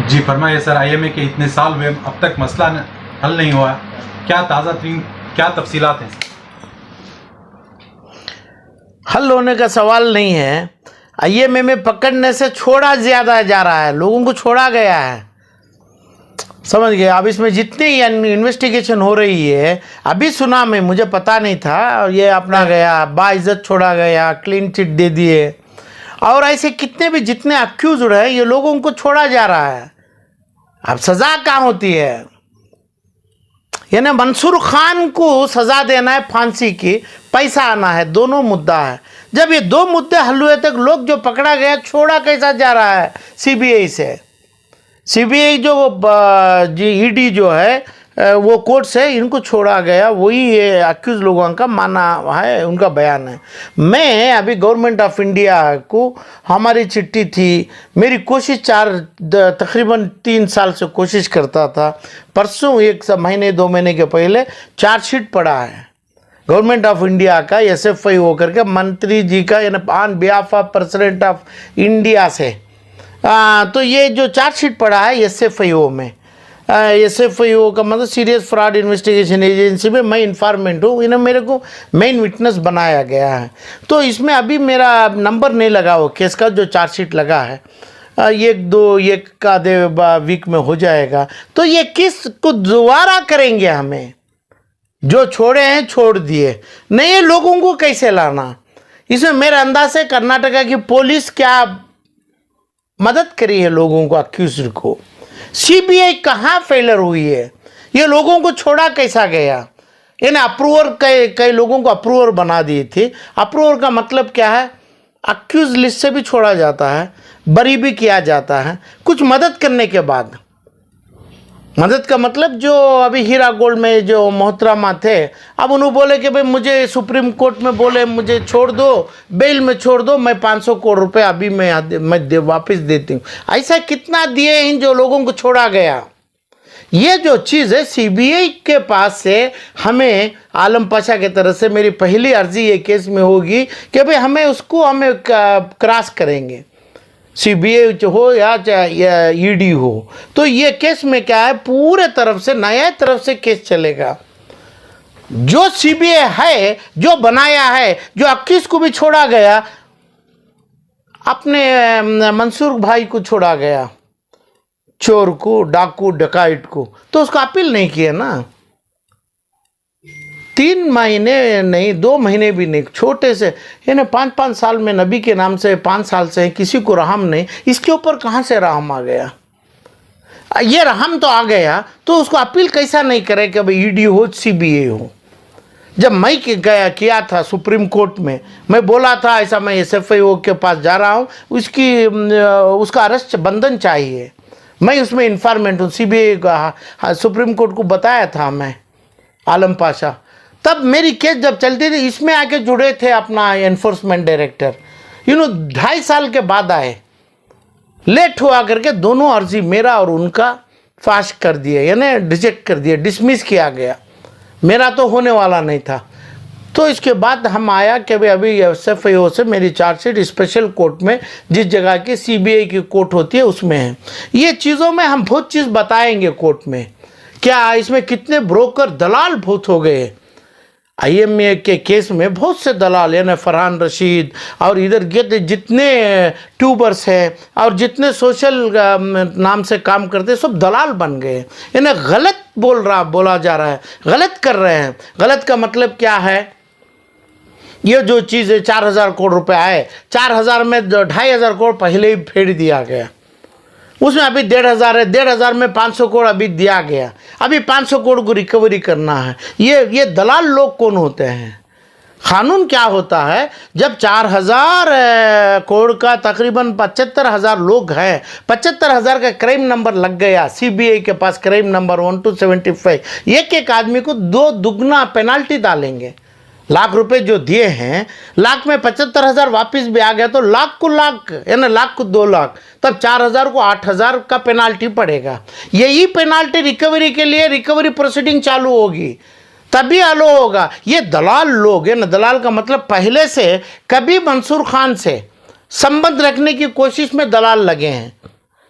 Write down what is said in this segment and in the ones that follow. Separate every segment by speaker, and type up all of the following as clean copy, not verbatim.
Speaker 1: जी फरमाइए sir, IMA के इतने साल हुए अब तक मसला हल नहीं हुआ, क्या ताज़ा तरीन क्या तफसीलात हैं?
Speaker 2: हल होने का सवाल नहीं है। आईएमए में पकड़ने से छोड़ा ज़्यादा जा रहा है, लोगों को छोड़ा गया है, समझ गए। अब इसमें जितनी इन्वेस्टिगेशन हो रही है, अभी सुना मैं, मुझे पता नहीं था, ये अपना गया बाइज्जत छोड़ा गया, क्लीन चिट दे दिए, और ऐसे कितने भी जितने अक्यूज हैं ये लोगों को छोड़ा जा रहा है। अब सज़ा कहाँ होती है? यानी मंसूर खान को सज़ा देना है फांसी की, पैसा आना है, दोनों मुद्दा है। जब ये दो मुद्दे हल हुए तक लोग जो पकड़ा गया छोड़ा कैसा जा रहा है सीबीआई से? सीबीआई जो ईडी जो है वो कोर्ट से इनको छोड़ा गया, वही ये अक्यूज लोगों का माना है, उनका बयान है। मैं अभी गवर्नमेंट ऑफ इंडिया को हमारी चिट्ठी थी, मेरी कोशिश तकरीबन 3 साल से कोशिश करता था। परसों 1 महीने 2 महीने के पहले चार्जशीट पड़ा है गवर्नमेंट ऑफ इंडिया का, SFI होकर के मंत्री जी का, यानी on behalf of president of India से। तो ये जो चार्जशीट पड़ा है SFIO में, SFIO का मतलब सीरियस फ्रॉड इन्वेस्टिगेशन एजेंसी में मैं इन्फॉर्मेंट हूँ, इन्हें मेरे को मेन विटनेस बनाया गया है। तो इसमें अभी मेरा नंबर नहीं लगा वो केस का, जो चार्जशीट लगा है 1 आधे वीक में हो जाएगा। तो ये केस को दोबारा करेंगे हमें, जो छोड़े हैं छोड़ दिए, नए लोगों को कैसे लाना? इसमें मेरे अंदाज से कर्नाटका की पुलिस क्या मदद करी है लोगों को, अक्यूज को। सीबीआई कहाँ फेलर हुई है? ये लोगों को छोड़ा कैसा गया? इन्हें अप्रूवर कई लोगों को अप्रूवर बना दिए थे। अप्रूवर का मतलब क्या है? अक्यूज लिस्ट से भी छोड़ा जाता है, बरी भी किया जाता है कुछ मदद करने के बाद। मदद का मतलब जो अभी हीरा गोल्ड में जो मोहतरमा थे, अब उन्होंने बोले कि भाई मुझे सुप्रीम कोर्ट में बोले मुझे छोड़ दो, बेल में छोड़ दो, मैं 500 करोड़ रुपए अभी मैं वापस देती हूँ। ऐसा कितना दिए इन जो लोगों को छोड़ा गया? ये जो चीज़ है सीबीआई के पास से हमें, आलम पाशा की तरफ से मेरी पहली अर्जी ये केस में होगी कि भाई हमें क्रॉस करेंगे, सीबीआई हो या ईडी हो। तो ये केस में क्या है, पूरे तरफ से नया तरफ से केस चलेगा। जो सीबीआई है, जो बनाया है, जो 21 को भी छोड़ा गया, अपने मंसूर भाई को छोड़ा गया, चोर को, डाकू डकाइट को, तो उसको अपील नहीं किया ना। 3 महीने नहीं, 2 महीने भी नहीं, छोटे से, यानी 5-5 साल में नबी के नाम से 5 साल से किसी को रहम नहीं। इसके ऊपर कहाँ से रहम आ गया? ये रहम तो आ गया, तो उसको अपील कैसा नहीं करे कि भाई ईडी हो, सीबीआई हो? जब मैं किया था सुप्रीम कोर्ट में, मैं बोला था ऐसा, मैं SFIO के पास जा रहा हूँ, उसका अरेस्ट बंधन चाहिए, मैं उसमें इन्फॉर्मेंट हूँ, सीबीआई का सुप्रीम कोर्ट को बताया था मैं, आलम पाशा। तब मेरी केस जब चलती थी, इसमें आके जुड़े थे अपना एनफोर्समेंट डायरेक्टर, 2.5 साल के बाद आए, लेट हुआ करके दोनों अर्जी मेरा और उनका फाश कर दिया, यानी रिजेक्ट कर दिया, डिसमिस किया गया। मेरा तो होने वाला नहीं था। तो इसके बाद हम आया कि भाई अभी SFIO से मेरी चार्जशीट स्पेशल कोर्ट में, जिस जगह की सीबीआई की कोर्ट होती है उसमें है। ये चीज़ों में हम बहुत चीज़ बताएंगे कोर्ट में, क्या इसमें कितने ब्रोकर दलाल बहुत हो गए। आईएमए के केस में बहुत से दलाल, यानी फरहान रशीद और इधर जितने ट्यूबर्स हैं और जितने सोशल नाम से काम करते, सब दलाल बन गए। इन्हें गलत बोला जा रहा है, गलत कर रहे हैं। गलत का मतलब क्या है? ये जो चीज़ 4000 करोड़ रुपए आए, 4000 में 2500 करोड़ पहले ही फेर दिया गया, उसमें अभी 1500 है, 1500 में 500 करोड़ अभी दिया गया, अभी 500 करोड़ को रिकवरी करना है। ये दलाल लोग कौन होते हैं? कानून क्या होता है? जब 4000 करोड़ का तकरीबन 75,000 लोग हैं, 75,000 का क्राइम नंबर लग गया, सीबीआई के पास क्राइम नंबर 1275, एक आदमी को 2 दुगना पेनाल्टी डालेंगे। लाख रुपए जो दिए हैं, लाख में 75,000 वापस भी आ गया, तो लाख को लाख, यानी लाख को 2 लाख, तब 4000 को 8000 का पेनाल्टी पड़ेगा। यही पेनाल्टी रिकवरी के लिए रिकवरी प्रोसीडिंग चालू होगी, तभी अलो होगा। ये दलाल लोग है ना, दलाल का मतलब पहले से कभी मंसूर खान से संबंध रखने की कोशिश में दलाल लगे हैं,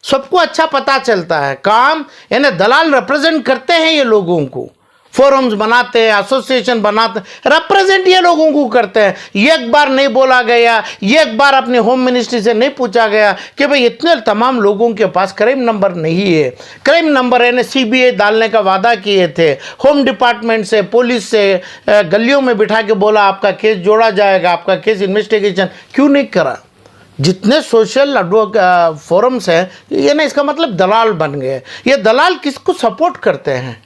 Speaker 2: सबको अच्छा पता चलता है। काम यानी दलाल रिप्रेजेंट करते हैं ये लोगों को, फोरम्स बनाते हैं, एसोसिएशन बनाते हैं, रिप्रेजेंट ये लोगों को करते हैं। एक बार नहीं बोला गया, एक बार अपने होम मिनिस्ट्री से नहीं पूछा गया कि भाई इतने तमाम लोगों के पास क्राइम नंबर नहीं है। क्राइम नंबर है, सीबीआई डालने का वादा किए थे, होम डिपार्टमेंट से, पुलिस से गलियों में बिठा के बोला आपका केस जोड़ा जाएगा, आपका केस इन्वेस्टिगेशन क्यों नहीं करा। जितने सोशल फोरम्स हैं, ये ना इसका मतलब दलाल बन गए। ये दलाल किसको सपोर्ट करते हैं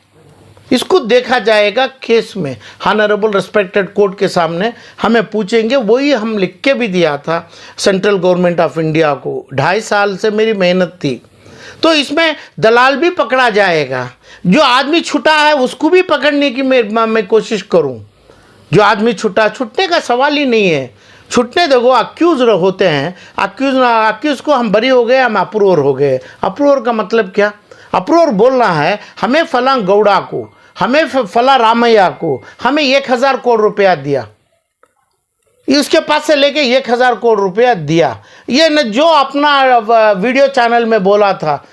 Speaker 2: इसको देखा जाएगा केस में। ऑनरेबल रिस्पेक्टेड कोर्ट के सामने हमें पूछेंगे। वही हम लिख के भी दिया था सेंट्रल गवर्नमेंट ऑफ इंडिया को। 2.5 साल से मेरी मेहनत थी। तो इसमें दलाल भी पकड़ा जाएगा, जो आदमी छुटा है उसको भी पकड़ने की मैं कोशिश करूं। जो आदमी छुटने का सवाल ही नहीं है। छुटने देखो, अक्यूज होते हैं, अक्यूज को हम बरी हो गए, हम अप्रूवर हो गए। अप्रूवर का मतलब क्या? अप्रूवर बोलना है हमें फलां गौड़ा को, हमें फला रामैया को हमें 1000 करोड़ रुपया दिया, उसके पास से लेके 1000 करोड़ रुपया दिया। ये न जो अपना वीडियो चैनल में बोला था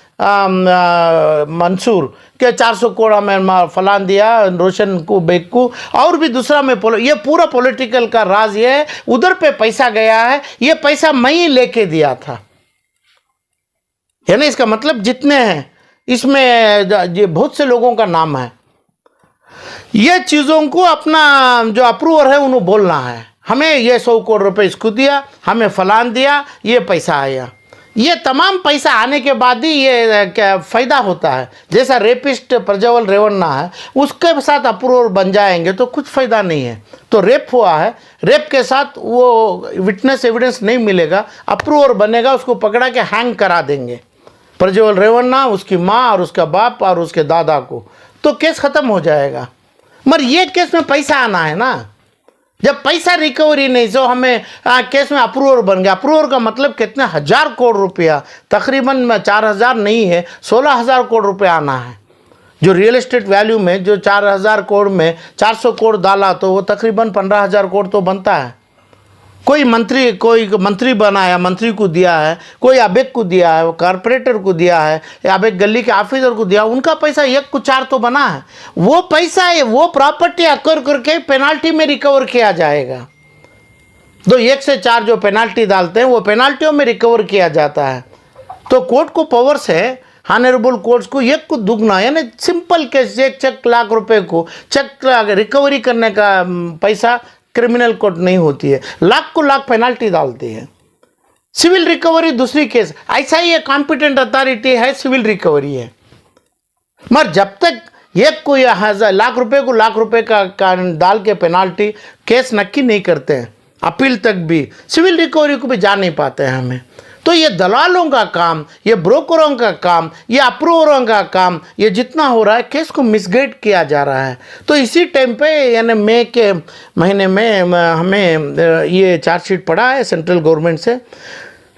Speaker 2: मंसूर के 400 करोड़ हमें फलान दिया, रोशन को, बेग को, और भी दूसरा में ये पूरा पॉलिटिकल का राज ये है। उधर पे पैसा गया है, ये पैसा मैं ही लेके दिया था। यानी इसका मतलब जितने हैं इसमें ये बहुत से लोगों का नाम है। ये चीज़ों को अपना जो अप्रूवर है उन्हें बोलना है, हमें ये 100 करोड़ रुपए इसको दिया, हमें फलान दिया, ये पैसा आया। ये तमाम पैसा आने के बाद ही ये क्या फ़ायदा होता है। जैसा रेपिस्ट प्रज्वल रेवन्ना है, उसके साथ अप्रूवर बन जाएंगे तो कुछ फ़ायदा नहीं है। तो रेप हुआ है, रेप के साथ वो विटनेस एविडेंस नहीं मिलेगा, अप्रूवर बनेगा, उसको पकड़ा के हैंग करा देंगे प्रज्वल रेवन्ना, उसकी माँ और उसका बाप और उसके दादा को, तो केस ख़त्म हो जाएगा। मगर ये केस में पैसा आना है ना। जब पैसा रिकवरी नहीं, तो हमें केस में अप्रूवर बन गया। अप्रूवर का मतलब कितने 1000 करोड़ रुपया, तकरीबन 4000 नहीं है, 16000 करोड़ रुपया आना है। जो रियल एस्टेट वैल्यू में जो 4000 करोड़ में 400 करोड़ डाला तो वो तकरीबन 15000 करोड़ तो बनता है। कोई मंत्री बनाया, मंत्री को दिया है, कोई अबेक को दिया है, कारपोरेटर को दिया है, या अबेक गली के ऑफिसर को दिया, उनका पैसा 1 को 4 तो बना है। वो पैसा है, वो प्रॉपर्टी अक्वायर करके पेनाल्टी में रिकवर किया जाएगा। तो 1 से 4 जो पेनाल्टी डालते हैं वो पेनाल्टियों में रिकवर किया जाता है। तो कोर्ट को पावर्स है, ऑनरेबल कोर्ट्स को 1 को दुगना, यानी सिंपल केस 1 लाख रुपए को चेक रिकवरी करने का पैसा क्रिमिनल कोर्ट नहीं होती है, लाख को लाख पेनाल्टी डालती है। सिविल रिकवरी दूसरी केस, ऐसा ही एक कॉम्पिटेंट अथॉरिटी है, सिविल रिकवरी है। मगर जब तक एक को लाख रुपए को लाख रुपए का डाल के पेनाल्टी केस नक्की नहीं करते हैं, अपील तक भी, सिविल रिकवरी को भी जा नहीं पाते हैं हमें। तो ये दलालों का काम, ये ब्रोकरों का काम, ये अप्रूवरों का काम, ये जितना हो रहा है केस को मिसगाइड किया जा रहा है। तो इसी टाइम पे यानी मई के महीने में हमें ये चार्जशीट पड़ा है सेंट्रल गवर्नमेंट से,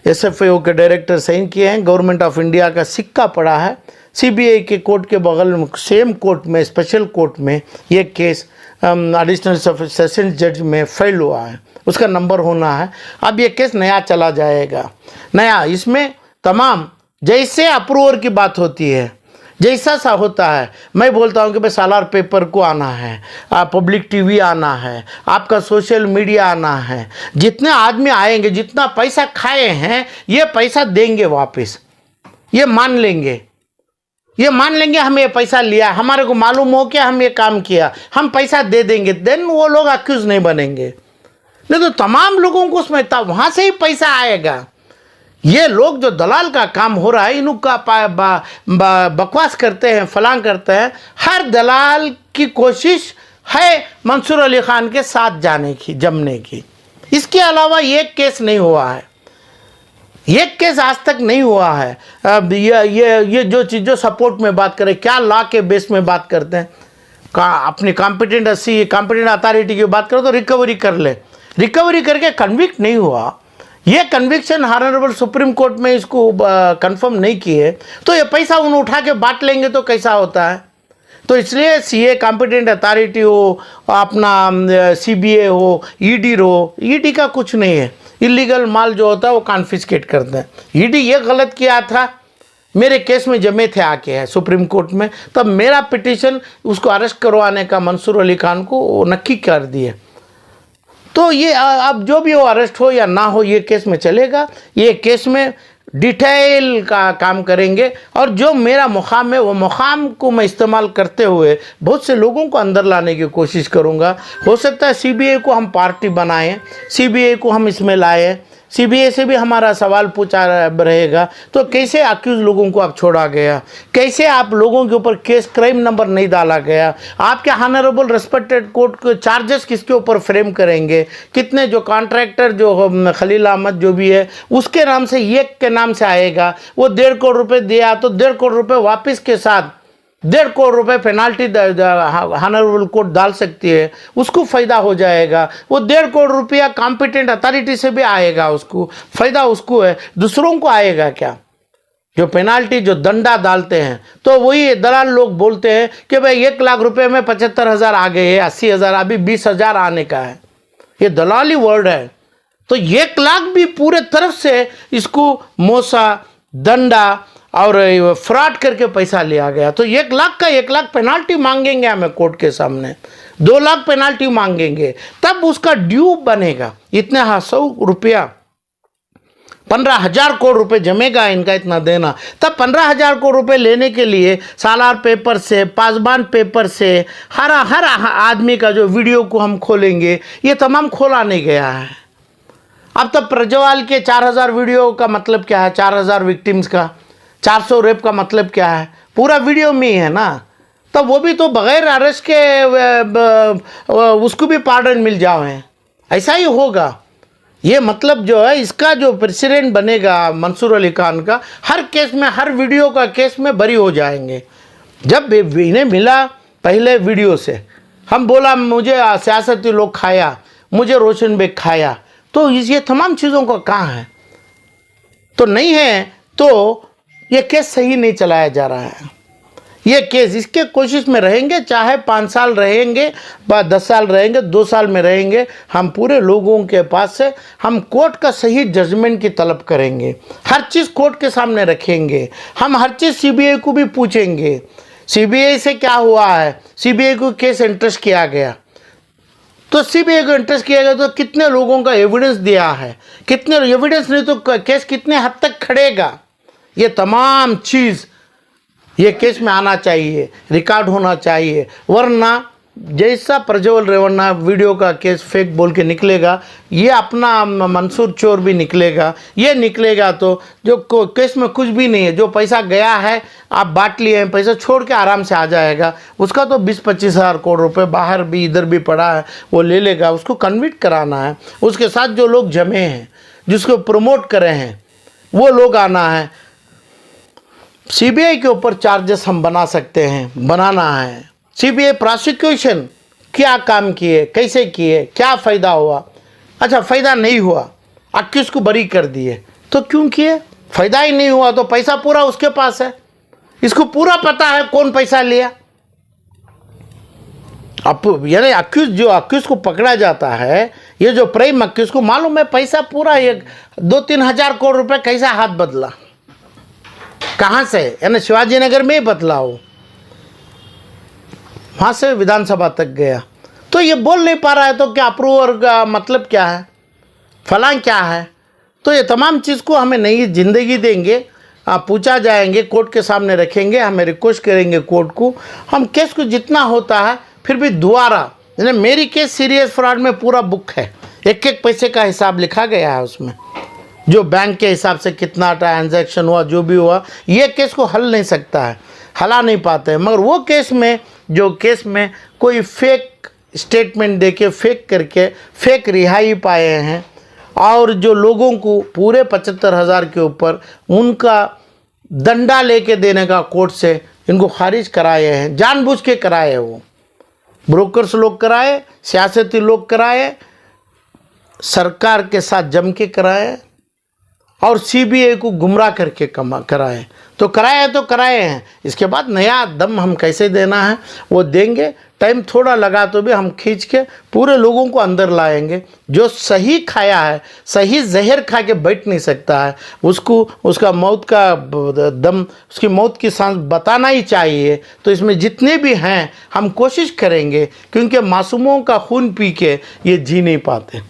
Speaker 2: SFAO के डायरेक्टर साइन किए हैं, गवर्नमेंट ऑफ इंडिया का सिक्का पड़ा है। CBI के कोर्ट के बगल में सेम कोर्ट में, स्पेशल कोर्ट में ये केस एडिशनल सेशन जज में फाइल हुआ है, उसका नंबर होना है। अब ये केस नया चला जाएगा, नया। इसमें तमाम जैसे अप्रूवर की बात होती है, जैसा सा होता है, मैं बोलता हूँ कि भाई सालार पेपर को आना है, पब्लिक TV आना है, आपका सोशल मीडिया आना है। जितने आदमी आएंगे, जितना पैसा खाए हैं, ये पैसा देंगे वापस। ये मान लेंगे हम ये पैसा लिया, हमारे को मालूम हो कि हम ये काम किया, हम पैसा दे देंगे, देन वो लोग अक्यूज नहीं बनेंगे। नहीं तो तमाम लोगों को उसमें वहाँ से ही पैसा आएगा। ये लोग जो दलाल का काम हो रहा है, इनका बकवास करते हैं, फलां करते हैं। हर दलाल की कोशिश है मंसूर अली खान के साथ जाने की, जमने की। इसके अलावा एक केस नहीं हुआ है, एक केस आज तक नहीं हुआ है। अब ये जो चीज़ जो सपोर्ट में बात करें, क्या लॉ के बेस में बात करते हैं, अपनी कॉम्पिटेंट अथॉरिटी की बात करो तो रिकवरी कर ले, रिकवरी करके कन्विक्ट नहीं हुआ। ये कन्विक्शन ऑनरेबल सुप्रीम कोर्ट में इसको कंफर्म नहीं किए, तो ये पैसा उन्हें उठा के बांट लेंगे तो कैसा होता है। तो इसलिए CA कॉम्पिटेंट अथॉरिटी हो, अपना CBI हो, ED हो, ED का कुछ नहीं है। इलीगल माल जो होता है वो कॉन्फिस्केट करते हैं। ED ये गलत किया था मेरे केस में जमे थे आके है सुप्रीम कोर्ट में, तब मेरा पिटीशन उसको अरेस्ट करवाने का मंसूर अली खान को नक्की कर दिए। तो ये अब जो भी हो, अरेस्ट हो या ना हो, ये केस में चलेगा। ये केस में डिटेल का काम करेंगे और जो मेरा मुकाम है वो मुकाम को मैं इस्तेमाल करते हुए बहुत से लोगों को अंदर लाने की कोशिश करूंगा। हो सकता है सीबीआई को हम पार्टी बनाएं, सीबीआई को हम इसमें लाएं, सीबीआई से भी हमारा सवाल पूछा रहेगा तो कैसे अक्यूज लोगों को आप छोड़ा गया, कैसे आप लोगों के ऊपर केस क्राइम नंबर नहीं डाला गया, आपके ऑनरेबल रेस्पेक्टेड कोर्ट को चार्जेस किसके ऊपर फ्रेम करेंगे, कितने जो कॉन्ट्रैक्टर जो खलील अहमद जो भी है उसके नाम से एक के नाम से आएगा, वो 1.5 करोड़ रुपए दिया तो 1.5 करोड़ रुपए वापस के साथ 1.5 करोड़ रुपए पेनाल्टी ऑनरेबल कोर्ट डाल सकती है, उसको फ़ायदा हो जाएगा। वो 1.5 करोड़ रुपया कॉम्पिटेंट अथॉरिटी से भी आएगा, उसको फ़ायदा उसको है, दूसरों को आएगा क्या? जो पेनाल्टी जो दंडा डालते हैं तो वही दलाल लोग बोलते हैं कि भाई 1 लाख रुपए में 75,000 आ गए हैं, 80,000 अभी 20,000 आने का है। ये दलाली वर्ड है। तो 1 लाख भी पूरे तरफ से इसको मोसा दंडा और फ्रॉड करके पैसा लिया गया। तो 1 लाख का 1 लाख पेनाल्टी मांगेंगे हमें कोर्ट के सामने, 2 लाख पेनाल्टी मांगेंगे, तब उसका ड्यू बनेगा। इतने 100 रुपया 15,000 करोड़ रुपए जमेगा इनका इतना देना, तब 15,000 करोड़ रुपए लेने के लिए सालार पेपर से, पासबान पेपर से, हर आदमी का जो वीडियो को हम खोलेंगे, ये तमाम खोला नहीं गया है। अब तक प्रज्वल के 4,000 वीडियो का मतलब क्या है? 4,000 विक्टिम्स का 400 रेप का मतलब क्या है? पूरा वीडियो में ही है ना। तो वो भी तो बगैर अरेस्ट के उसको भी पार्डन मिल जाए, ऐसा ही होगा। ये मतलब जो है इसका जो प्रेसिडेंट बनेगा मंसूर अली खान का, हर केस में, हर वीडियो का केस में बरी हो जाएंगे। जब इन्हें मिला पहले वीडियो से, हम बोला मुझे सियासती लोग खाया, मुझे रोशन बेग खाया, तो ये तमाम चीज़ों का कहाँ है? तो नहीं है तो ये केस सही नहीं चलाया जा रहा है। ये केस इसके कोशिश में रहेंगे, चाहे 5 साल रहेंगे, 10 साल रहेंगे, 2 साल में रहेंगे, हम पूरे लोगों के पास से हम कोर्ट का सही जजमेंट की तलब करेंगे। हर चीज़ कोर्ट के सामने रखेंगे, हम हर चीज़ सीबीआई को भी पूछेंगे, सीबीआई से क्या हुआ है, सीबीआई को केस इंटरेस्ट किया गया, तो सीबीआई को इंटरेस्ट किया गया तो कितने लोगों का एविडेंस दिया है, कितने एविडेंस नहीं तो केस कितने हद तक खड़ेगा, ये तमाम चीज़ ये केस में आना चाहिए, रिकॉर्ड होना चाहिए। वरना जैसा प्रज्वल रेवन्ना वीडियो का केस फेक बोल के निकलेगा, ये अपना मंसूर चोर भी निकलेगा। ये निकलेगा तो जो केस में कुछ भी नहीं है, जो पैसा गया है आप बांट लिए हैं, पैसा छोड़ के आराम से आ जाएगा। उसका तो 20-25 हज़ार करोड़ रुपए बाहर भी इधर भी पड़ा है, वो ले लेगा। उसको कन्विक्ट कराना है, उसके साथ जो लोग जमे हैं, जिसको प्रमोट करे हैं, वो लोग आना है। सीबीआई के ऊपर चार्जेस हम बना सकते हैं, बनाना है। सीबीआई प्रोसिक्यूशन क्या काम किए, कैसे किए, क्या फ़ायदा हुआ? अच्छा फ़ायदा नहीं हुआ, अक्यूज़ को बरी कर दिए, तो क्यों किए? फ़ायदा ही नहीं हुआ तो पैसा पूरा उसके पास है, इसको पूरा पता है कौन पैसा लिया। अब यानी अक्यूज़ को पकड़ा जाता है, ये जो प्राइम अक्यूज़ को मालूम है पैसा पूरा 2-3 हज़ार करोड़ रुपए कैसा हाथ बदला, कहाँ से? यानी शिवाजी नगर में ही बदला हो, वहाँ से विधानसभा तक गया। तो ये बोल नहीं पा रहा है तो क्या अप्रूवर का मतलब क्या है, फलां क्या है? तो ये तमाम चीज़ को हमें नई जिंदगी देंगे, पूछा जाएंगे, कोर्ट के सामने रखेंगे, हमें रिक्वेस्ट करेंगे कोर्ट को, हम केस को जितना होता है फिर भी दोबारा, यानी मेरी केस सीरियस फ्रॉड में पूरा बुक है, एक पैसे का हिसाब लिखा गया है उसमें, जो बैंक के हिसाब से कितना ट्रांजैक्शन हुआ, जो भी हुआ, ये केस को हल नहीं सकता है, हला नहीं पाते हैं। मगर वो केस में, जो केस में कोई फेक स्टेटमेंट देके, फेक करके, फेक रिहाई पाए हैं, और जो लोगों को पूरे 75,000 के ऊपर उनका दंडा लेके देने का कोर्ट से इनको खारिज कराए हैं, जानबूझ के कराए, वो ब्रोकर्स लोग कराए, सियासती लोग कराए, सरकार के साथ जम के कराए, और सीबीआई को गुमराह करके कराए, तो कराए हैं। इसके बाद नया दम हम कैसे देना है वो देंगे। टाइम थोड़ा लगा तो भी हम खींच के पूरे लोगों को अंदर लाएंगे। जो सही खाया है, सही जहर खा के बैठ नहीं सकता है, उसको उसका मौत का दम, उसकी मौत की सांस बताना ही चाहिए। तो इसमें जितने भी हैं हम कोशिश करेंगे, क्योंकि मासूमों का खून पी के ये जी नहीं पाते।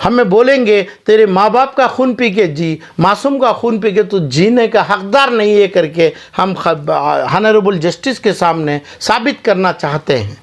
Speaker 2: हमें बोलेंगे तेरे माँ बाप का खून पी के जी, मासूम का खून पी के तो जीने का हकदार नहीं है करके हम ऑनरेबल जस्टिस के सामने साबित करना चाहते हैं।